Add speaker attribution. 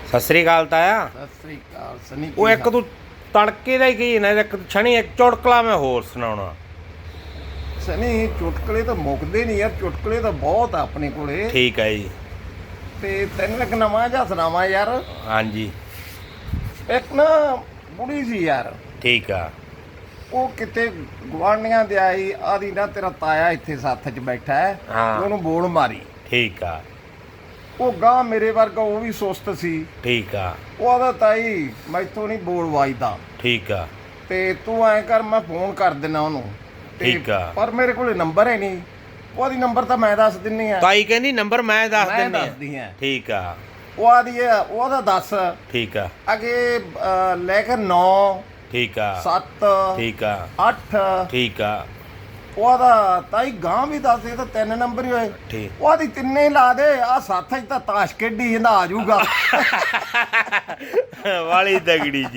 Speaker 1: ਸਤਿ ਸ੍ਰੀ ਅਕਾਲ ਤਾਇਆ।
Speaker 2: ਸਤਿ ਸ੍ਰੀ ਅਕਾਲ ਸਨੀ।
Speaker 1: ਉਹ ਇੱਕ ਤੂੰ ਤੜਕੇ ਦਾ ਹੀ ਕਹੀ ਨਾ, ਇੱਕ ਛਣੀ ਇੱਕ ਚੁਟਕਲਾ ਮੈਂ ਹੋਰ ਸੁਣਾਉਣਾ।
Speaker 2: ਸਨੀ ਚੁਟਕਲੇ ਤਾਂ ਮੁੱਕਦੇ ਨਹੀਂ ਯਾਰ, ਚੁਟਕਲੇ ਤਾਂ ਬਹੁਤ ਆ ਆਪਣੇ ਕੋਲੇ।
Speaker 1: ਠੀਕ ਹੈ ਜੀ।
Speaker 2: ਤੇ ਤੈਨੂੰ ਇੱਕ ਨਵਾਂ ਜਿਹਾ ਸੁਣਾਵਾਂ ਯਾਰ।
Speaker 1: ਹਾਂਜੀ
Speaker 2: ਇੱਕ ਨਾ ਬੁੜੀ ਸੀ ਯਾਰ,
Speaker 1: ਠੀਕ ਆ।
Speaker 2: ਉਹ ਕਿਤੇ ਗੁਆਂਢੀਆਂ ਦੇ ਆਈ, ਆਦੀ ਨਾ ਤੇਰਾ ਤਾਇਆ ਇੱਥੇ ਸੱਥ 'ਚ ਬੈਠਾ ਹੈ,
Speaker 1: ਹਾਂ।
Speaker 2: ਉਹਨੂੰ ਬੋਲ ਮਾਰੀ।
Speaker 1: ਠੀਕ ਆ।
Speaker 2: ਉਹ ਗਾਂ ਮੇਰੇ ਵਰਗਾ ਉਹ ਵੀ ਸੁਸਤ ਸੀ।
Speaker 1: ਠੀਕ ਆ।
Speaker 2: ਉਹ ਆਦਾ ਤਾਈ ਮੈਥੋਂ ਨਹੀਂ ਬੋਲ ਵਾਜਦਾ,
Speaker 1: ਠੀਕ ਆ।
Speaker 2: ਤੇ ਤੂੰ ਐਂ ਕਰ ਮੈਂ ਫੋਨ ਕਰ ਦਿੰਦਾ ਉਹਨੂੰ।
Speaker 1: ਠੀਕ ਆ।
Speaker 2: ਪਰ ਮੇਰੇ ਕੋਲੇ ਨੰਬਰ ਹੈ ਨਹੀਂ। ਉਹਦੀ ਨੰਬਰ ਤਾਂ ਮੈਂ ਦੱਸ ਦਿੰਨੀ ਆ।
Speaker 1: ਤਾਈ ਕਹਿੰਦੀ ਨੰਬਰ ਮੈਂ ਦੱਸ
Speaker 2: ਮੈਂ
Speaker 1: ਦਿੰਦੀ
Speaker 2: ਦੱਸਦੀ ਆ।
Speaker 1: ਠੀਕ ਆ।
Speaker 2: ਉਹ ਆਦੀ ਹੈ, ਉਹਦਾ 10
Speaker 1: ਠੀਕ ਆ।
Speaker 2: ਅੱਗੇ ਲੈ ਕੇ 9
Speaker 1: ਠੀਕ ਆ।
Speaker 2: 7
Speaker 1: ਠੀਕ ਆ।
Speaker 2: 8
Speaker 1: ਠੀਕ ਆ।
Speaker 2: ਉਹਦਾ ਤਾਈ ਗਾਂ ਵੀ ਦੱਸ, ਇਹ ਤਾਂ 3 ਨੰਬਰ ਹੀ ਹੋਏ।
Speaker 1: ਠੀਕ।
Speaker 2: ਉਹਦੀ ਤਿੰਨੇ ਹੀ ਲਾ ਦੇ, ਆ ਸੱਥ 'ਚ ਤਾਂ ਤਾਸ਼ ਖੇਡੀ ਜਾਂਦਾ ਆ ਜਾਊਗਾ।
Speaker 1: ਵਾਲੀ ਤਗੜੀ ਜੀ।